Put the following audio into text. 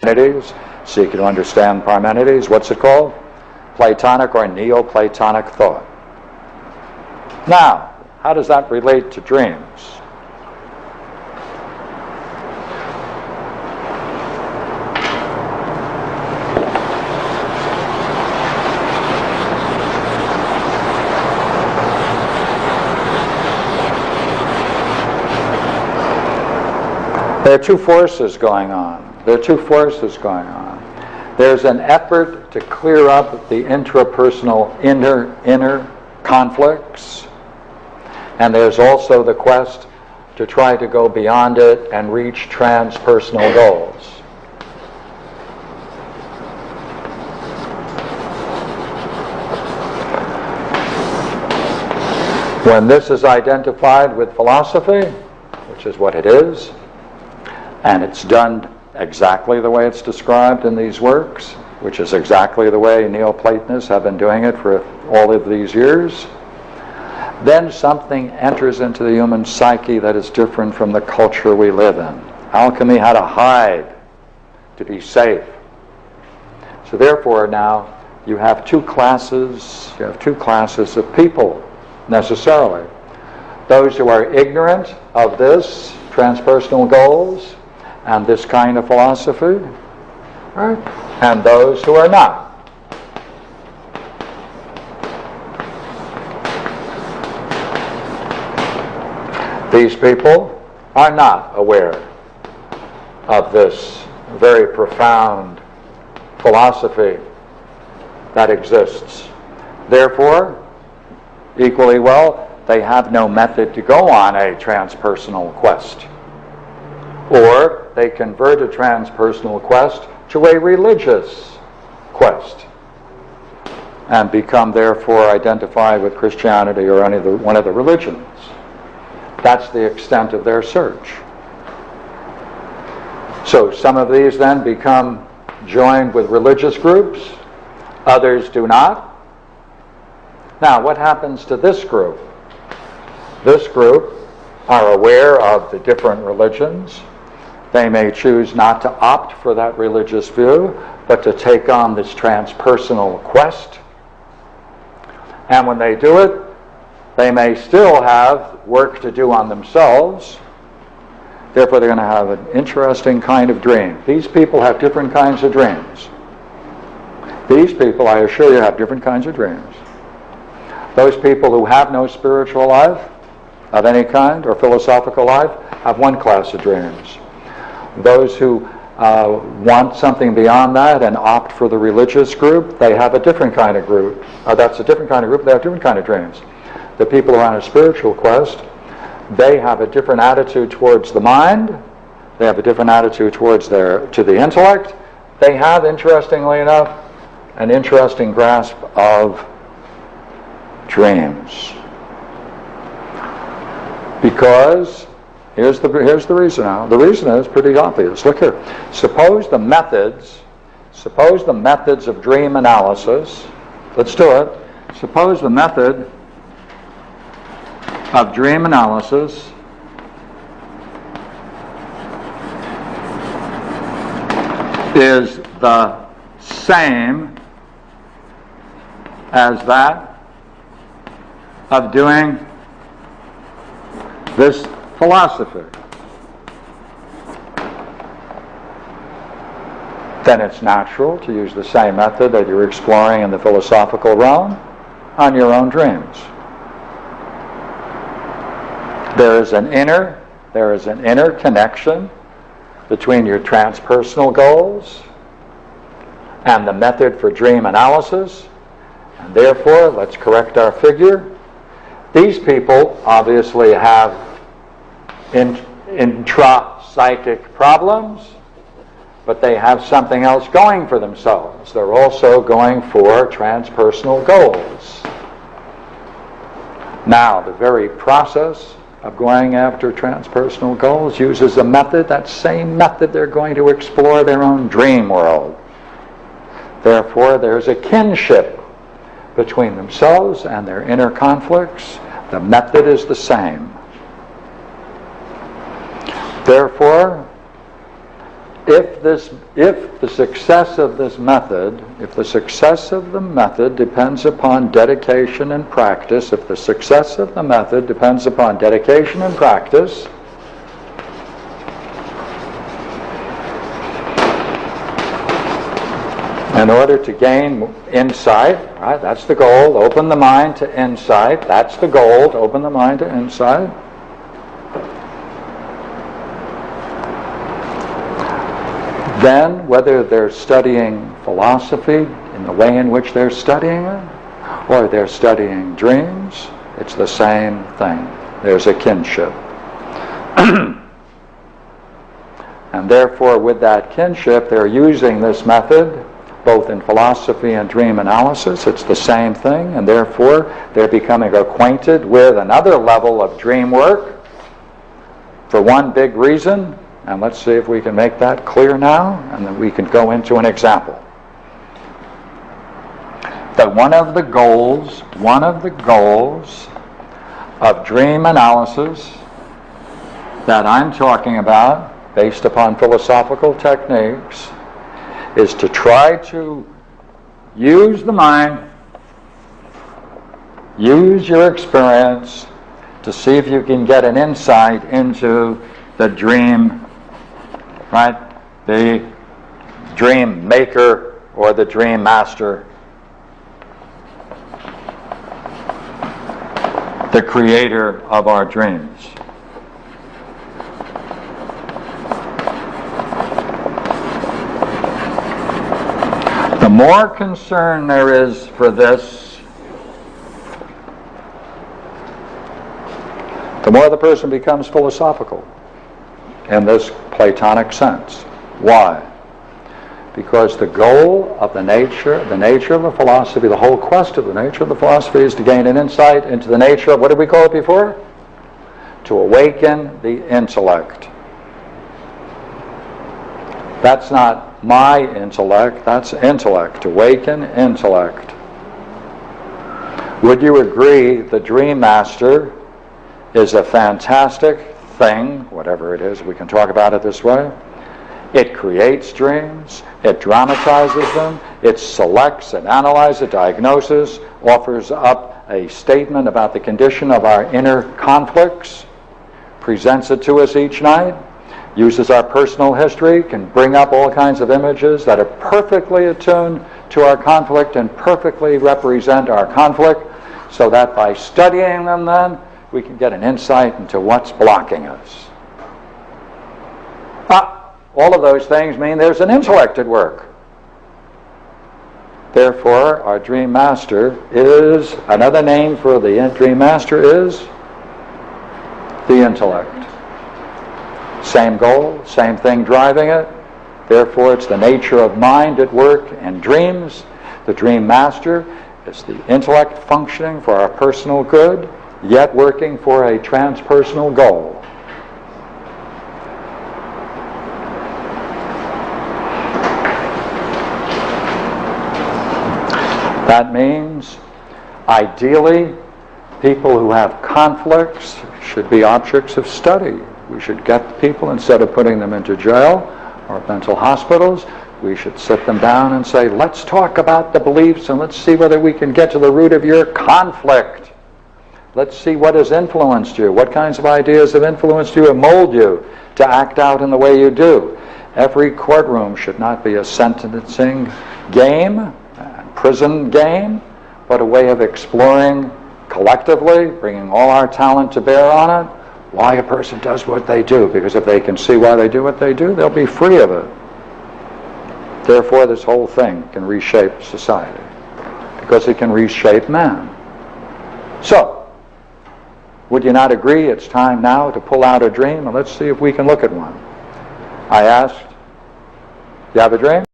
Parmenides, seeking to understand Parmenides. What's it called? Platonic or Neoplatonic thought. Now, how does that relate to dreams? There are two forces going on. There's an effort to clear up the intrapersonal inner conflicts, and there's also the quest to try to go beyond it and reach transpersonal goals. When this is identified with philosophy, which is what it is, and it's done exactly the way it's described in these works, which is exactly the way Neoplatonists have been doing it for all of these years, then something enters into the human psyche that is different from the culture we live in. Alchemy had to hide to be safe. So therefore now you have two classes of people necessarily. Those who are ignorant of this transpersonal goals and this kind of philosophy, right? And those who are not. These people are not aware of this very profound philosophy that exists. Therefore, equally well, they have no method to go on a transpersonal quest. Or they convert a transpersonal quest to a religious quest and become therefore identified with Christianity or one of the religions. That's the extent of their search. So some of these then become joined with religious groups, others do not. Now, what happens to this group? This group are aware of the different religions. They may choose not to opt for that religious view, but to take on this transpersonal quest. And when they do it, they may still have work to do on themselves. Therefore, they're going to have an interesting kind of dream. These people have different kinds of dreams. These people, I assure you, have different kinds of dreams. Those people who have no spiritual life of any kind or philosophical life have one class of dreams. Those who want something beyond that and opt for the religious group, they have a different kind of group. That's a different kind of group. They have different kind of dreams. The people who are on a spiritual quest, they have a different attitude towards the mind. They have a different attitude towards to the intellect. They have, interestingly enough, an interesting grasp of dreams. Because here's the reason now. The reason is pretty obvious. Look here. Suppose the methods of dream analysis, let's do it. Suppose the method of dream analysis is the same as that of doing this philosophy. Then it's natural to use the same method that you're exploring in the philosophical realm on your own dreams. There is an inner connection between your transpersonal goals and the method for dream analysis, and therefore, let's correct our figure. These people obviously have intra-psychic problems, but they have something else going for themselves. They're also going for transpersonal goals. Now, the very process of going after transpersonal goals uses a method, that same method they're going to explore their own dream world. Therefore, there's a kinship between themselves and their inner conflicts. The method is the same. Therefore, if the success of this method, if the success of the method depends upon dedication and practice, if the success of the method depends upon dedication and practice, in order to gain insight, right, that's the goal, open the mind to insight, that's the goal, to open the mind to insight. Then, whether they're studying philosophy in the way in which they're studying it, or they're studying dreams, it's the same thing. There's a kinship. And therefore, with that kinship, they're using this method both in philosophy and dream analysis. It's the same thing, and therefore they're becoming acquainted with another level of dream work for one big reason. And let's see if we can make that clear now, and then we can go into an example. That one of the goals of dream analysis that I'm talking about, based upon philosophical techniques, is to try to use the mind, use your experience to see if you can get an insight into the dream, right? The dream maker or the dream master, the creator of our dreams. The more concern there is for this, the more the person becomes philosophical in this Platonic sense. Why? Because the goal of the nature of the philosophy, the whole quest of the nature of the philosophy is to gain an insight into the nature of, what did we call it before? To awaken the intellect. That's not my intellect, that's intellect, awaken intellect. Would you agree the Dream Master is a fantastic thing, whatever it is, we can talk about it this way? It creates dreams, it dramatizes them, it selects and analyzes, diagnoses, offers up a statement about the condition of our inner conflicts, presents it to us each night, uses our personal history, can bring up all kinds of images that are perfectly attuned to our conflict and perfectly represent our conflict, so that by studying them then, we can get an insight into what's blocking us. All of those things mean there's an intellect at work. Therefore, our Dream Master is, another name for the Dream Master is the intellect. Same goal, same thing driving it. Therefore, it's the nature of mind at work in dreams. The Dream Master is the intellect functioning for our personal good, yet working for a transpersonal goal. That means, ideally, people who have conflicts should be objects of study. We should get people, instead of putting them into jail or mental hospitals, we should sit them down and say, let's talk about the beliefs and let's see whether we can get to the root of your conflict. Let's see what has influenced you, what kinds of ideas have influenced you and mold you to act out in the way you do. Every courtroom should not be a sentencing game, a prison game, but a way of exploring collectively, bringing all our talent to bear on it, why a person does what they do, because if they can see why they do what they do, they'll be free of it. Therefore, this whole thing can reshape society, because it can reshape man. So, would you not agree it's time now to pull out a dream, and let's see if we can look at one? I asked, you have a dream?